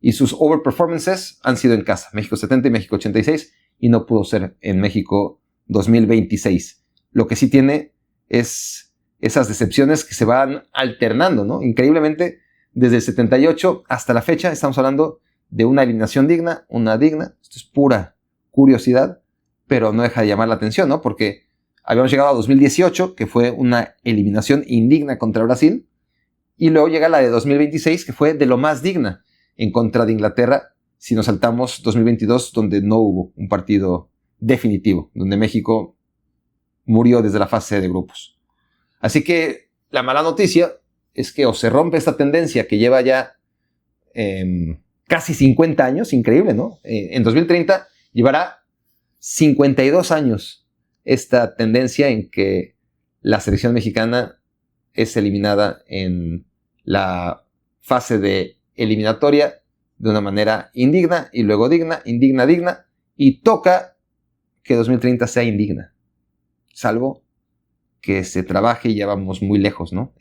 Y sus overperformances han sido en casa, México 70 y México 86, y no pudo ser en México 2026. Lo que sí tiene es esas decepciones que se van alternando, ¿no? Increíblemente, desde el 78 hasta la fecha estamos hablando de una eliminación digna, una digna. Esto es pura curiosidad, pero no deja de llamar la atención, ¿no? Porque habíamos llegado a 2018, que fue una eliminación indigna contra Brasil, y luego llega la de 2026, que fue de lo más digna en contra de Inglaterra, si nos saltamos 2022, donde no hubo un partido definitivo, donde México murió desde la fase de grupos. Así que la mala noticia es que o se rompe esta tendencia que lleva ya casi 50 años, increíble, ¿no? En 2030 llevará 52 años esta tendencia en que la selección mexicana es eliminada en la fase de eliminatoria de una manera indigna y luego digna, y toca que 2030 sea indigna, salvo que se trabaje y ya vamos muy lejos, ¿no?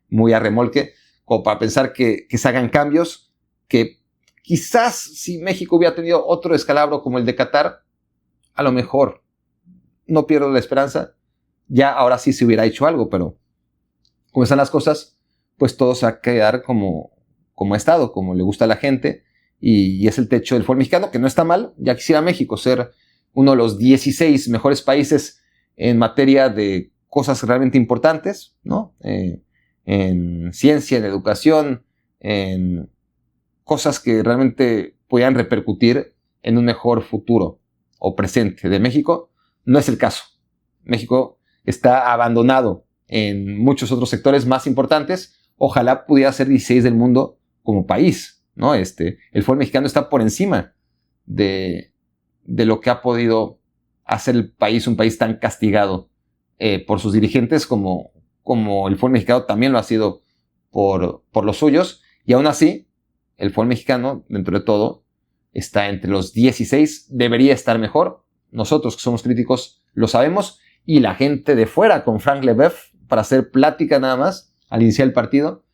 Muy a remolque, como para pensar que se hagan cambios, que quizás si México hubiera tenido otro descalabro como el de Qatar, a lo mejor, no pierdo la esperanza, ya ahora sí se hubiera hecho algo, pero como están las cosas, pues todo se va a quedar como ha estado, como le gusta a la gente, y es el techo del fútbol mexicano, que no está mal. Ya quisiera México ser uno de los 16 mejores países en materia de cosas realmente importantes, ¿no? En ciencia, en educación, en cosas que realmente puedan repercutir en un mejor futuro o presente de México. No es el caso. México está abandonado en muchos otros sectores más importantes. Ojalá pudiera ser 16 del mundo como país, ¿no? El fútbol mexicano está por encima de lo que ha podido hacer el país, un país tan castigado por sus dirigentes como el fútbol mexicano también lo ha sido por los suyos. Y aún así, el fútbol mexicano, dentro de todo, está entre los 16, debería estar mejor. Nosotros que somos críticos lo sabemos, y la gente de fuera, con Frank Leboeuf, para hacer plática nada más al iniciar el partido,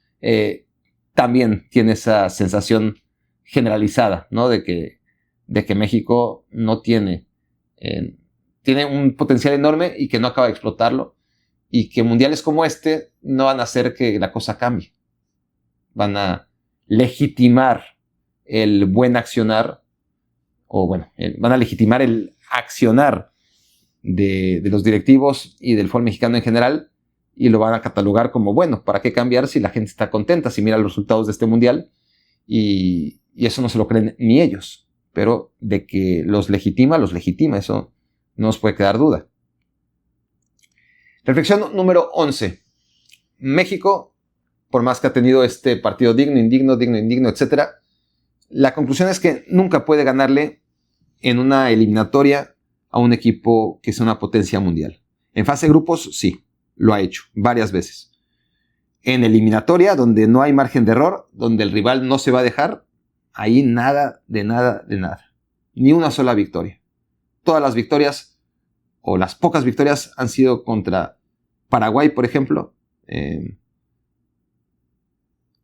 también tiene esa sensación generalizada, ¿no? De que México no tiene un potencial enorme y que no acaba de explotarlo, y que mundiales como este no van a hacer que la cosa cambie. Van a legitimar el buen accionar, van a legitimar el accionar de los directivos y del fútbol mexicano en general, y lo van a catalogar como, bueno, ¿para qué cambiar si la gente está contenta, si mira los resultados de este mundial? Y eso no se lo creen ni ellos, pero de que los legitima, eso no nos puede quedar duda. Reflexión número 11. México, por más que ha tenido este partido digno, etc., la conclusión es que nunca puede ganarle en una eliminatoria a un equipo que sea una potencia mundial. En fase de grupos, sí, lo ha hecho varias veces. En eliminatoria, donde no hay margen de error, donde el rival no se va a dejar, ahí nada. Ni una sola victoria. Todas las victorias, o las pocas victorias, han sido contra Paraguay, por ejemplo,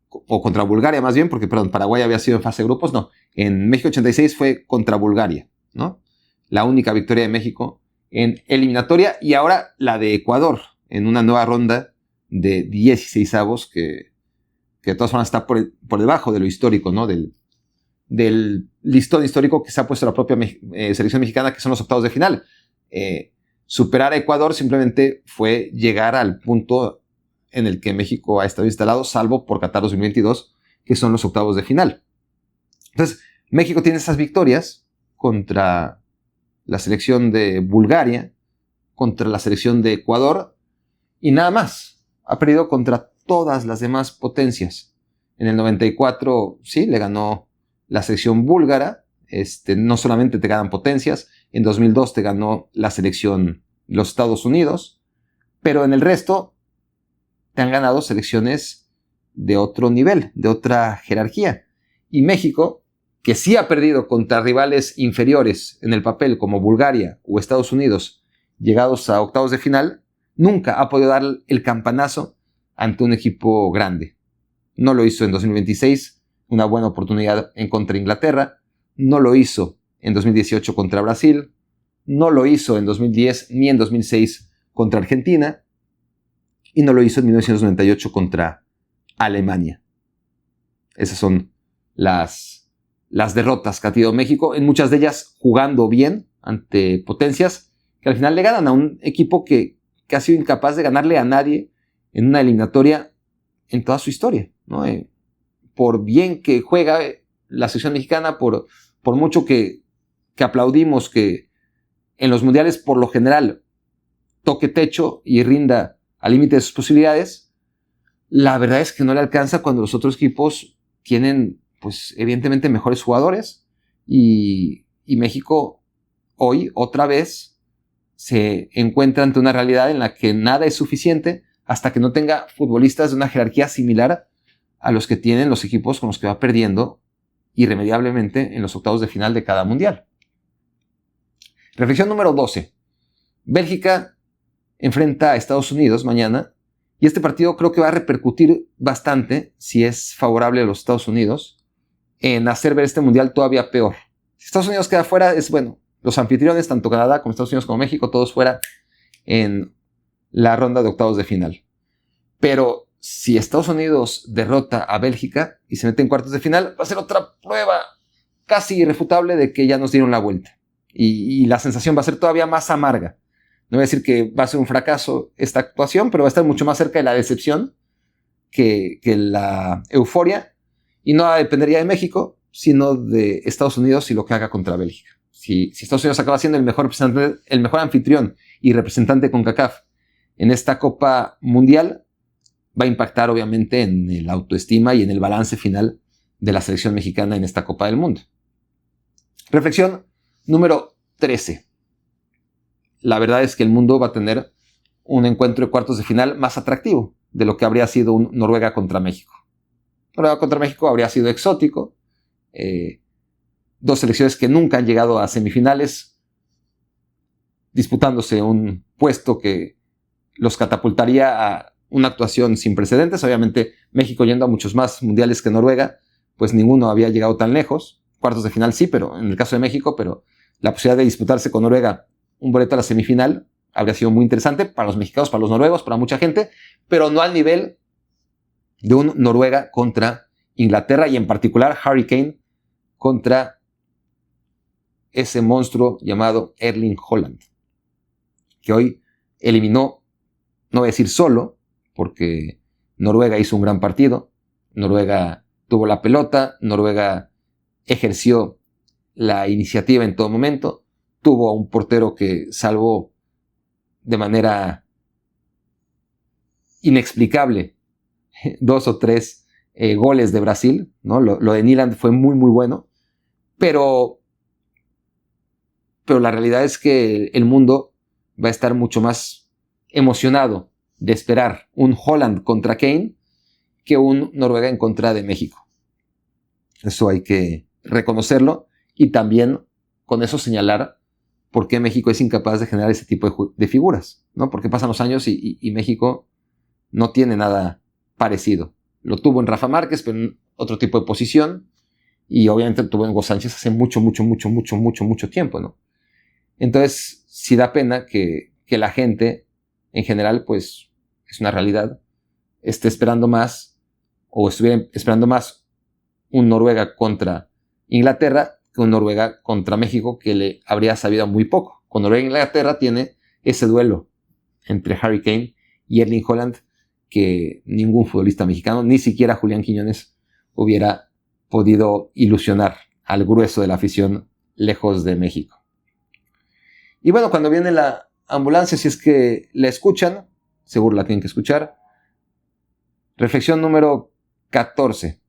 o contra Bulgaria más bien, porque, Paraguay había sido en fase de grupos, no. En México 86 fue contra Bulgaria, ¿no? La única victoria de México en eliminatoria, y ahora la de Ecuador, en una nueva ronda de 16avos que de todas formas está por debajo de lo histórico, ¿no? Del listón histórico que se ha puesto la propia selección mexicana, que son los octavos de final. superar a Ecuador simplemente fue llegar al punto en el que México ha estado instalado, salvo por Qatar 2022, que son los octavos de final. Entonces, México tiene esas victorias contra la selección de Bulgaria, contra la selección de Ecuador, y nada más. Ha perdido contra todas las demás potencias. En el 94, sí, le ganó la selección búlgara. No solamente te ganan potencias, en 2002 te ganó la selección los Estados Unidos, pero en el resto te han ganado selecciones de otro nivel, de otra jerarquía. Y México, que sí ha perdido contra rivales inferiores en el papel como Bulgaria o Estados Unidos, llegados a octavos de final, nunca ha podido dar el campanazo ante un equipo grande. No lo hizo en 2026, una buena oportunidad en contra Inglaterra. No lo hizo en 2018 contra Brasil. No lo hizo en 2010 ni en 2006 contra Argentina. Y no lo hizo en 1998 contra Alemania. Esas son las derrotas que ha tenido México, en muchas de ellas jugando bien ante potencias que al final le ganan a un equipo que ha sido incapaz de ganarle a nadie en una eliminatoria en toda su historia, ¿no? Por bien que juega la selección mexicana, por mucho que aplaudimos que en los mundiales por lo general toque techo y rinda al límite de sus posibilidades, la verdad es que no le alcanza cuando los otros equipos tienen, pues evidentemente, mejores jugadores, y México hoy otra vez se encuentra ante una realidad en la que nada es suficiente hasta que no tenga futbolistas de una jerarquía similar a los que tienen los equipos con los que va perdiendo irremediablemente en los octavos de final de cada mundial. Reflexión número 12. Bélgica enfrenta a Estados Unidos mañana, y este partido creo que va a repercutir bastante, si es favorable a los Estados Unidos, en hacer ver este mundial todavía peor. Si Estados Unidos queda fuera, es bueno. Los anfitriones, tanto Canadá como Estados Unidos como México, todos fuera en la ronda de octavos de final. Pero si Estados Unidos derrota a Bélgica y se mete en cuartos de final, va a ser otra prueba casi irrefutable de que ya nos dieron la vuelta. Y la sensación va a ser todavía más amarga. No voy a decir que va a ser un fracaso esta actuación, pero va a estar mucho más cerca de la decepción que la euforia. Y no dependería de México, sino de Estados Unidos y lo que haga contra Bélgica. Si Estados Unidos acaba siendo el mejor anfitrión y representante con CONCACAF en esta Copa Mundial, va a impactar obviamente en la autoestima y en el balance final de la selección mexicana en esta Copa del Mundo. Reflexión número 13. La verdad es que el mundo va a tener un encuentro de cuartos de final más atractivo de lo que habría sido un Noruega contra México. Noruega contra México habría sido exótico. Dos selecciones que nunca han llegado a semifinales, disputándose un puesto que los catapultaría a una actuación sin precedentes. Obviamente México, yendo a muchos más mundiales que Noruega, pues ninguno había llegado tan lejos. Cuartos de final sí, pero en el caso de México, pero la posibilidad de disputarse con Noruega un boleto a la semifinal habría sido muy interesante para los mexicanos, para los noruegos, para mucha gente, pero no al nivel de un Noruega contra Inglaterra, y en particular Harry Kane contra ese monstruo llamado Erling Haaland, que hoy eliminó, no voy a decir solo, porque Noruega hizo un gran partido, Noruega tuvo la pelota, Noruega ejerció la iniciativa en todo momento, tuvo a un portero que salvó de manera inexplicable 2 o 3 goles de Brasil, ¿no? Lo de Nyland fue muy muy bueno, pero la realidad es que el mundo va a estar mucho más emocionado de esperar un Haaland contra Kane que un Noruega en contra de México. Eso hay que reconocerlo, y también con eso señalar por qué México es incapaz de generar ese tipo de figuras, ¿no? Porque pasan los años y México no tiene nada parecido. Lo tuvo en Rafa Márquez, pero en otro tipo de posición, y obviamente lo tuvo en Hugo Sánchez hace mucho tiempo, ¿no? Entonces, sí da pena que la gente, en general, pues, es una realidad, esté esperando más, o estuviera esperando más un Noruega contra Inglaterra que un Noruega contra México, que le habría sabido muy poco. Con Noruega e Inglaterra tiene ese duelo entre Harry Kane y Erling Haaland que ningún futbolista mexicano, ni siquiera Julián Quiñones, hubiera podido ilusionar al grueso de la afición lejos de México. Y bueno, cuando viene la ambulancia, si es que la escuchan, seguro la tienen que escuchar. Reflexión número 14.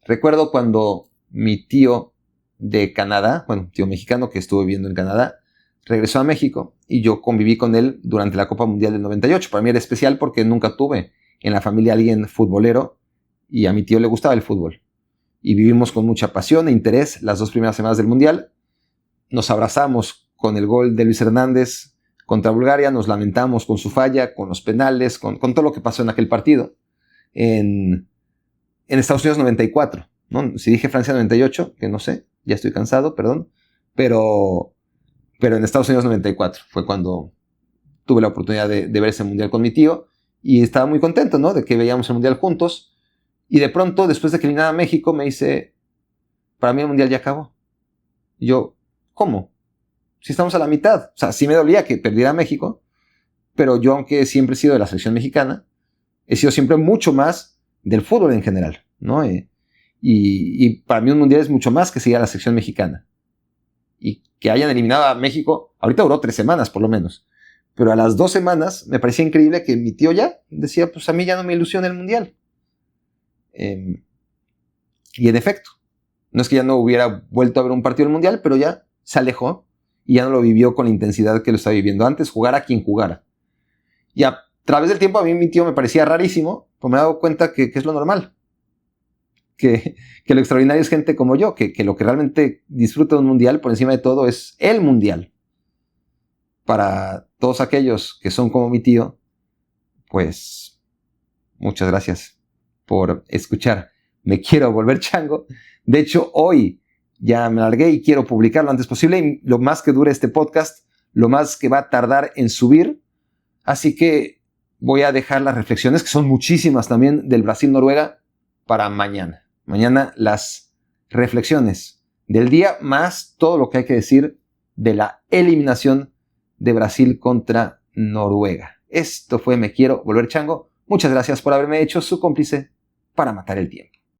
Recuerdo cuando mi tío de Canadá, bueno, tío mexicano que estuvo viviendo en Canadá, regresó a México y yo conviví con él durante la Copa Mundial del 98. Para mí era especial porque nunca tuve en la familia alguien futbolero y a mi tío le gustaba el fútbol. Y vivimos con mucha pasión e interés las 2 primeras semanas del Mundial. Nos abrazamos con el gol de Luis Hernández contra Bulgaria, nos lamentamos con su falla, con los penales, con todo lo que pasó en aquel partido. En Estados Unidos 94, ¿no? Si dije Francia 98, que no sé, ya estoy cansado, perdón, pero en Estados Unidos 94 fue cuando tuve la oportunidad de ver ese Mundial con mi tío y estaba muy contento, ¿no? De que veíamos el Mundial juntos. Y de pronto, después de que eliminaba a México, me dice, para mí el Mundial ya acabó. Y yo, ¿cómo? Si estamos a la mitad. O sea, sí me dolía que perdiera México, pero yo, aunque siempre he sido de la selección mexicana, he sido siempre mucho más del fútbol en general, ¿no? Y para mí un Mundial es mucho más que seguir a la selección mexicana. Y que hayan eliminado a México, ahorita duró 3 semanas por lo menos, pero a las 2 semanas me parecía increíble que mi tío ya decía, pues a mí ya no me ilusiona el Mundial. Y en efecto, no es que ya no hubiera vuelto a ver un partido del Mundial, pero ya se alejó y ya no lo vivió con la intensidad que lo estaba viviendo antes, jugara quien jugara. Y a través del tiempo a mí mi tío me parecía rarísimo, pero me he dado cuenta que es lo normal. Que lo extraordinario es gente como yo, que lo que realmente disfruta de un Mundial por encima de todo es el Mundial. Para todos aquellos que son como mi tío, pues muchas gracias por escuchar. Me quiero volver chango. De hecho, hoy ya me largué y quiero publicar lo antes posible. Y lo más que dure este podcast, lo más que va a tardar en subir. Así que voy a dejar las reflexiones, que son muchísimas también, del Brasil-Noruega, para mañana. Mañana las reflexiones del día, más todo lo que hay que decir de la eliminación de Brasil contra Noruega. Esto fue Me Quiero Volver Chango. Muchas gracias por haberme hecho su cómplice para matar el tiempo.